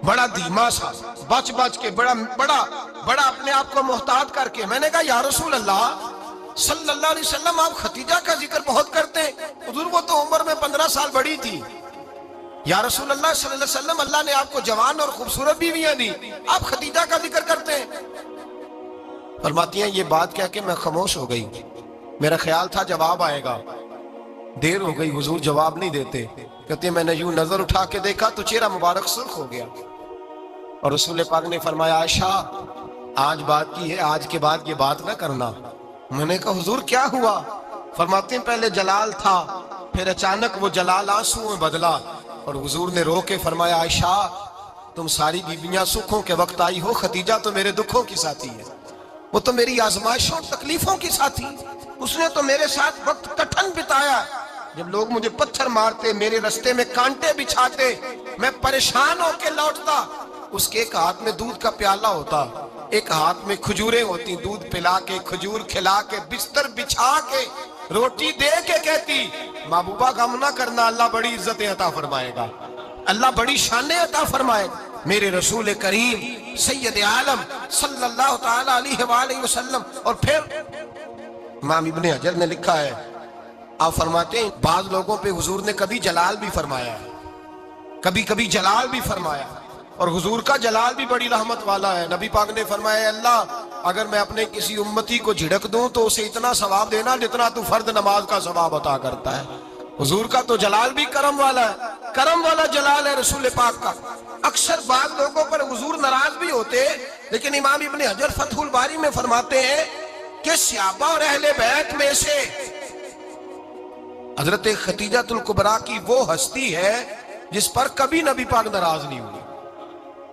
بڑا دھیما سا، بچ کے بڑا اپنے آپ کو محتاط کر کے، میں نے کہا یا رسول اللہ صلی اللہ علیہ وسلم آپ خدیجہ کا ذکر بہت کرتے ہیں، حضور وہ تو عمر میں 15 سال بڑی تھی، یا رسول اللہ صلی اللہ علیہ وسلم اللہ نے آپ کو جوان اور خوبصورت بیویاں دی، آپ خدیجہ کا ذکر کرتے ہیں۔ فرماتی ہیں یہ بات کہہ کے میں خاموش ہو گئی، میرا خیال تھا جواب آئے گا، دیر ہو گئی، حضور جواب نہیں دیتے۔ کہتے ہیں میں نے یوں نظر اٹھا کے دیکھا تو چہرہ مبارک سرخ ہو گیا، اور رسول پاک نے فرمایا عائشہ آج بات کی ہے، آج کے بعد یہ بات نہ کرنا۔ میں نے کہا حضور کیا ہوا؟ فرماتے ہیں پہلے جلال تھا، پھر اچانک وہ جلال آنسو میں بدلا، اور حضور نے رو کے فرمایا عائشہ تم ساری بیویاں سکھوں کے وقت آئی ہو، خدیجہ تو میرے دکھوں کی ساتھی ہے، وہ تو میری آزمائشوں تکلیفوں کی ساتھی، اس نے تو میرے ساتھ وقت کٹھن بتایا۔ جب لوگ مجھے پتھر مارتے، میرے رستے میں کانٹے بچھاتے، میں پریشان ہو کے لوٹتا، اس کے ایک ہاتھ میں دودھ کا پیالہ ہوتا، ایک ہاتھ میں کھجوریں ہوتی، دودھ پلا کے کھجور کھلا کے بستر بچھا کے روٹی دے کے کہتی محبوبہ غم نہ کرنا، اللہ بڑی عزتیں عطا فرمائے گا، اللہ بڑی شانیں عطا فرمائے گا۔ میرے رسول کریم سید عالم صلی اللہ تعالی علیہ وآلہ وسلم۔ اور پھر امام ابن حجر نے لکھا ہے، آپ فرماتے ہیں بعض لوگوں پہ حضور نے کبھی جلال بھی فرمایا ہے، کبھی کبھی جلال بھی فرمایا، اور حضور کا جلال بھی بڑی رحمت والا ہے۔ نبی پاک نے فرمایا اللہ اگر میں اپنے کسی امتی کو جھڑک دوں تو اسے اتنا ثواب دینا جتنا تو فرد نماز کا ثواب عطا کرتا ہے۔ حضور کا تو جلال بھی کرم والا ہے، کرم والا جلال ہے رسول پاک کا۔ اکثر بعض لوگوں پر حضور ناراض بھی ہوتے، لیکن امام ابن حجر فتح الباری میں فرماتے ہیں کہ صحابہ اور اہل بیت میں سے حضرت خدیجہ الکبریٰ کی وہ ہستی ہے جس پر کبھی نبی پاک ناراض نہیں ہوئی،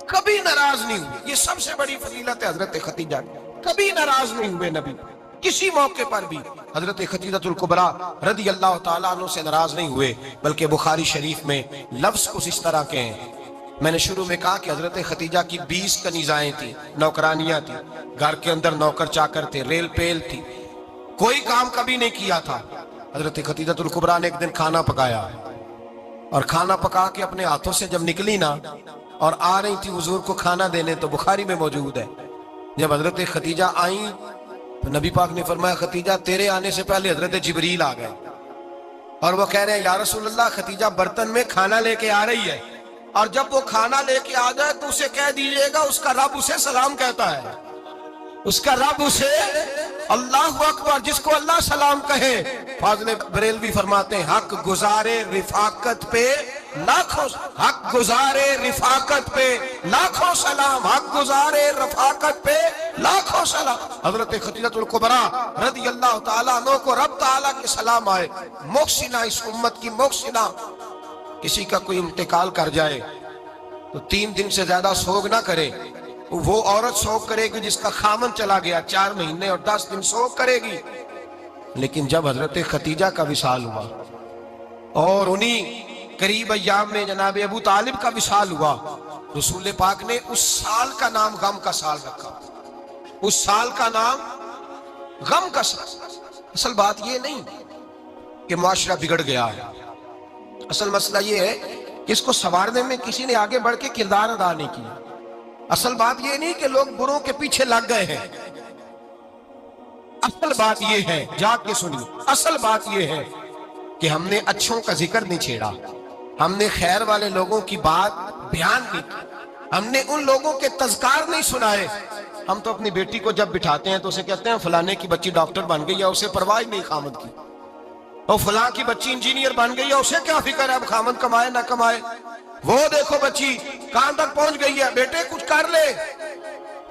کبھی ناراض نہیں ہوئی۔ یہ سب سے بڑی فضیلت ہے حضرت خدیجہ، کبھی ناراض نہیں ہوئے نبی، کسی موقع پر بھی حضرت خدیجہ الکبریٰ رضی اللہ تعالیٰ عنہ سے ناراض نہیں ہوئے، بلکہ بخاری شریف میں لفظ کچھ اس طرح کے ہیں۔ میں نے شروع میں کہا کہ حضرت خدیجہ کی 20 کنیزائیں تھیں، نوکرانیاں تھیں، گھر کے اندر نوکر چاکر تھے، ریل پیل تھی، کوئی کام کبھی نہیں کیا تھا۔ حضرت خدیجہ الکبریٰ نے ایک دن کھانا پکایا، اور کھانا پکا کے اپنے ہاتھوں سے جب نکلی نا اور آ رہی تھی حضور کو کھانا دینے، تو بخاری میں موجود ہے جب حضرت خدیجہ آئیں تو نبی پاک نے فرمایا خدیجہ تیرے آنے سے پہلے حضرت جبریل آ گئے، اور وہ کہہ رہے ہیں یا رسول اللہ خدیجہ برتن میں کھانا لے کے آ رہی ہے، اور جب وہ کھانا لے کے آ جائے تو اسے کہہ دیجئے گا اس کا رب اسے سلام کہتا ہے، اس کا رب اسے اللہ اکبر، جس کو اللہ سلام کہے۔ فاضل بریلوی فرماتے ہیں حق گزارے رفاقت پہ لاکھوں، حق گزارے رفاقت پہ لاکھوں سلام، حق گزارے رفاقت پہ لاکھوں سلام۔ حضرت خدیجہ الکبریٰ رضی اللہ تعالیٰ عنہ کو رب تعالیٰ کے سلام آئے، محسنہ، اس امت کی محسنہ۔ کسی کا کوئی انتقال کر جائے تو 3 دن سے زیادہ سوگ نہ کرے، وہ عورت سوگ کرے گی جس کا خامن چلا گیا، 4 مہینے اور 10 دن سوگ کرے گی۔ لیکن جب حضرت خدیجہ کا وصال ہوا اور انہی قریب ایام میں جناب ابو طالب کا وصال ہوا، رسول پاک نے اس سال کا نام غم کا سال رکھا، اس سال کا نام غم کا سال۔ اصل بات یہ نہیں کہ معاشرہ بگڑ گیا ہے، اصل مسئلہ یہ ہے کہ اس کو سنوارنے میں کسی نے آگے بڑھ کے کردار ادا نہیں کیا۔ اصل بات یہ نہیں کہ لوگ بروں کے پیچھے لگ گئے ہیں، اصل بات یہ ہے، جاگ کے سنیے، اصل بات یہ ہے کہ ہم نے اچھوں کا ذکر نہیں چھیڑا، ہم نے خیر والے لوگوں کی بات بیان نہیں کی، ہم نے ان لوگوں کے تذکار نہیں سنائے۔ ہم تو اپنی بیٹی کو جب بٹھاتے ہیں تو اسے کہتے ہیں فلانے کی بچی ڈاکٹر بن گئی ہے، اسے پرواہ نہیں خامد کی، اور فلاں کی بچی انجینئر بن گئی ہے، اسے کیا فکر ہے اب خامد کمائے نہ کمائے، وہ دیکھو بچی کہاں تک پہنچ گئی ہے، بیٹے کچھ کر لے۔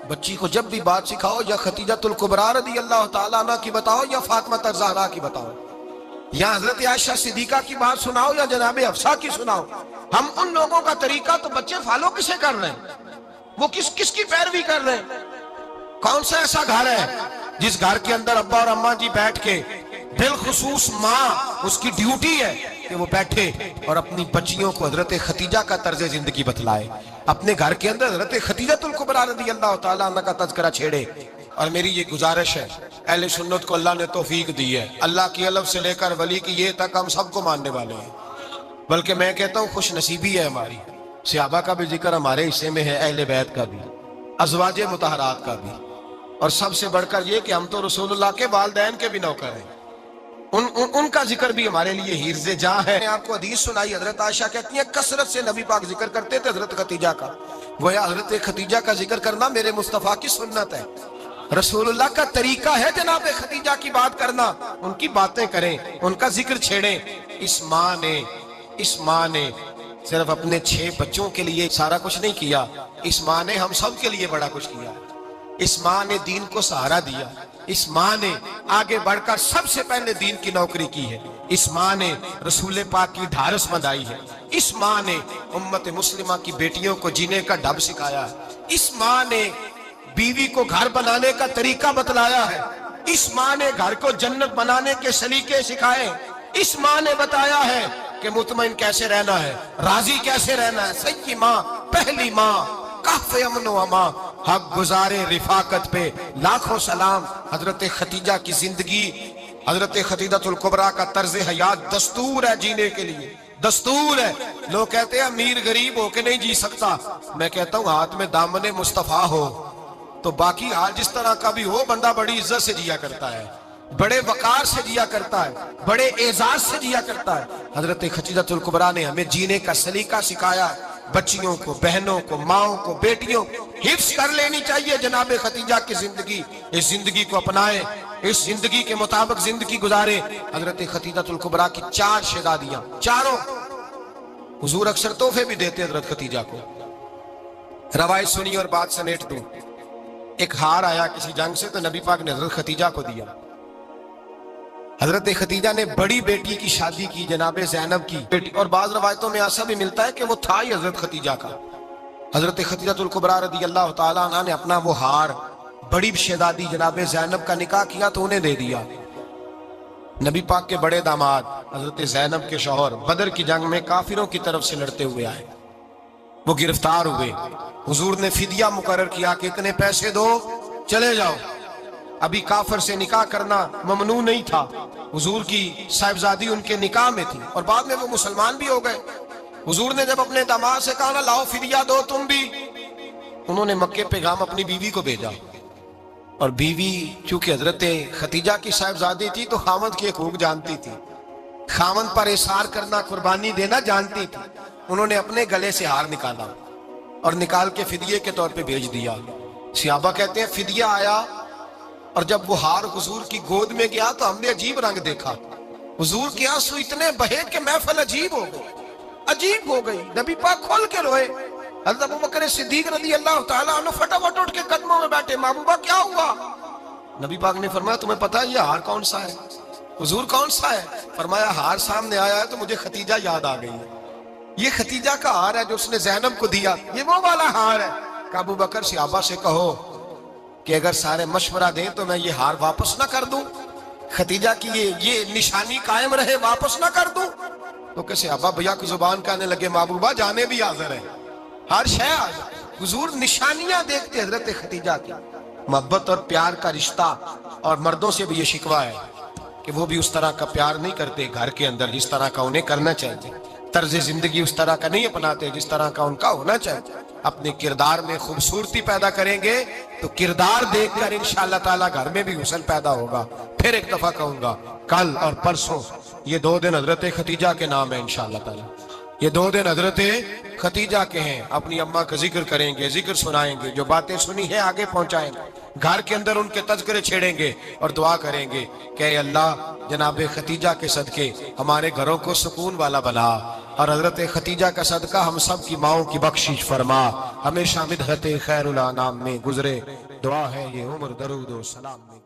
بچی کو جب بھی بات سکھاؤ یا خدیجہ الکبریٰ رضی اللہ تعالیٰ عنہ کی بتاؤ یا فاطمہ الزہرا کی بتاؤ، یا حضرت عائشہ صدیقہ کی بات سناؤ یا جناب حفصہ کی سناؤ، ہم ان لوگوں کا طریقہ تو بچے فالو کسے کر رہے ہیں، وہ کس کی پیروی کر رہے ہیں؟ کون سا ایسا گھر ہے جس گھر کے اندر ابا اور اماں جی بیٹھ کے، بالخصوص ماں، اس کی ڈیوٹی ہے کہ وہ بیٹھے اور اپنی بچیوں کو حضرت خدیجہ کا طرز زندگی بتلائے، اپنے گھر کے اندر حضرت خدیجہ الکبریٰ رضی اللہ تعالیٰ عنہ کا تذکرہ چھیڑے۔ اور میری یہ گزارش ہے، اہل سنت کو اللہ نے توفیق دی ہے، اللہ کی الف سے لے کر ولی کی یہ تک ہم سب کو ماننے والے ہیں، بلکہ میں کہتا ہوں خوش نصیبی ہے ہماری، صحابہ کا بھی ذکر ہمارے حصے میں ہے، اہل بیت کا بھی، ازواج مطہرات کا بھی، اور سب سے بڑھ کر یہ کہ ہم تو رسول اللہ کے والدین کے بھی نوکر ہیں، ان کا ذکر بھی ہمارے لیے حرز جاں ہے۔ میں آپ کو حدیث سنائی، حضرت عائشہ کہتی ہیں کثرت سے نبی پاک ذکر کرتے تھے حضرت خدیجہ کا، گویا حضرت خدیجہ کا ذکر کرنا میرے مصطفیٰ کی سنت ہے، رسول اللہ کا طریقہ ہے جناب خدیجہ کی بات کرنا، ان کی باتیں کریں، ان کا ذکر چھیڑیں۔ اس ماں نے صرف اپنے 6 بچوں کے لیے سارا کچھ نہیں کیا، اس ماں نے ہم سب کے لیے بڑا کچھ کیا۔ اس ماں نے دین کو سہارا دیا، اس ماں نے آگے بڑھ کر سب سے پہلے دین کی نوکری کی ہے، اس ماں نے رسول پاک کی ڈھارس بندھائی ہے، اس ماں نے امت مسلمہ کی بیٹیوں کو جینے کا ڈھب سکھایا ہے، اس ماں نے بیوی کو گھر بنانے کا طریقہ بتلایا ہے، اس ماں نے گھر کو جنت بنانے کے سلیقے سکھائے، اس ماں نے بتایا ہے کہ مطمئن کیسے رہنا ہے، راضی کیسے رہنا ہے۔ سچی ماں، پہلی ماں، کہف امن و امان، حق گزارے رفاقت پہ لاکھوں سلام۔ حضرت خدیجہ کی زندگی، حضرت خدیجہ الکبریٰ کا طرز حیات دستور ہے جینے کے لیے، دستور ہے۔ لوگ کہتے ہیں امیر غریب ہو کے نہیں جی سکتا، میں کہتا ہوں ہاتھ میں دامن مصطفیٰ ہو تو باقی حال جس طرح کا بھی ہو، بندہ بڑی عزت سے جیا کرتا ہے، بڑے وقار سے جیا کرتا ہے، بڑے اعزاز سے جیا کرتا ہے۔ حضرت خدیجہ الکبریٰ نے ہمیں جینے کا سلیقہ سکھایا۔ بچیوں کو، بہنوں کو، ماؤں کو، بیٹیوں حفظ کر لینی چاہیے جناب خدیجہ کی زندگی۔ اس زندگی کو اپنائیں، اس زندگی کے مطابق زندگی گزارے۔ حضرت خدیجہ الکبریٰ کی 4 شہزادیاں، چاروں حضور اکثر تحفے بھی دیتے حضرت خدیجہ کو۔ روایت سنی اور بات سمیٹ دوں۔ ایک ہار آیا کسی جنگ سے تو نبی پاک نے حضرت خدیجہ کو دیا۔ حضرت خدیجہ نے بڑی بیٹی کی شادی کی، جناب زینب کی بیٹی، اور بعض روایتوں میں ایسا بھی ملتا ہے کہ وہ تھا ہی حضرت خدیجہ کا۔ حضرت خدیجہ الکبریٰ رضی اللہ تعالیٰ عنہ نے اپنا وہ ہار بڑی شہزادی جناب زینب کا نکاح کیا تو انہیں دے دیا۔ نبی پاک کے بڑے داماد حضرت زینب کے شوہر بدر کی جنگ میں کافروں کی طرف سے لڑتے ہوئے آئے، وہ گرفتار ہوئے۔ حضور نے فدیہ مقرر کیا کہ اتنے پیسے دو چلے جاؤ۔ ابھی کافر سے نکاح کرنا ممنوع نہیں تھا، حضور کی صاحبزادی ان کے نکاح میں تھی اور بعد میں وہ مسلمان بھی ہو گئے۔ حضور نے جب اپنے داماد سے کہا نا لاؤ فدیہ دو تم بھی، انہوں نے مکے پیغام اپنی بیوی کو بھیجا، اور بیوی چونکہ حضرت خدیجہ کی صاحبزادی تھی تو خاوند کی حقوق جانتی تھی، خاوند پر احسار کرنا، قربانی دینا جانتی تھی۔ انہوں نے اپنے گلے سے ہار نکالا اور نکال کے فدیے کے طور پہ بھیج دیا۔ صحابہ کہتے ہیں فدیہ آیا اور جب وہ ہار حضور کی گود میں گیا تو ہم نے عجیب رنگ دیکھا، حضور کے آنسو اتنے بہے کہ محفل عجیب ہو گئی، عجیب ہو گئی۔ نبی پاک کھول کے روئے۔ حضرت ابوبکر صدیق رضی اللہ تعالیٰ عنہ فٹافٹ اٹھ کے قدموں میں بیٹھے، محبوبہ کیا ہوا؟ نبی پاک نے فرمایا تمہیں پتہ ہے یہ ہار کون سا ہے؟ حضور کون سا ہے؟ فرمایا ہار سامنے آیا ہے تو مجھے ختیجہ یاد آ گئی ہے، یہ ختیجہ کا ہار ہے جو اس نے زینب کو دیا، یہ وہ والا ہار ہے۔ کہ ابوبکر صحابہ سے کہو کہ اگر سارے مشورہ دیں تو میں یہ ہار واپس نہ کر دوں، ختیجہ کی یہ نشانی قائم رہے واپس نہ کر دوں؟ تو کہ صحابہ بھیا کی زبان کہنے لگے محبوبہ جانے بھی حاضر ہے، ہر شے حاضر۔ حضور نشانیاں دیکھتے حضرت خدیجہ کی، محبت اور پیار کا رشتہ، اور مردوں سے بھی یہ شکوہ ہے کہ وہ بھی اس طرح کا پیار نہیں کرتے گھر کے اندر جس طرح کا انہیں کرنا چاہیے، طرز زندگی اس طرح کا نہیں اپناتے جس طرح کا ان کا ہونا چاہیے۔ اپنے کردار میں خوبصورتی پیدا کریں گے تو کردار دیکھ کر انشاءاللہ تعالیٰ گھر میں بھی حسن پیدا ہوگا۔ پھر ایک دفعہ کہوں گا، کل اور پرسوں یہ 2 دن حضرت خدیجہ کے نام ہے انشاءاللہ تعالیٰ، یہ 2 دن حضرت خدیجہ کے ہیں۔ اپنی اماں کا ذکر کریں گے، ذکر سنائیں گے، جو باتیں سنی ہیں آگے پہنچائیں گے، گھر کے اندر ان کے تذکرے چھیڑیں گے اور دعا کریں گے کہ اے اللہ جناب خدیجہ کے صدقے ہمارے گھروں کو سکون والا بنا، اور حضرت خدیجہ کا صدقہ ہم سب کی ماؤں کی بخشش فرما، ہمیشہ مدحت خیر الانام میں گزرے۔ دعا ہے یہ عمر درود و سلام میں۔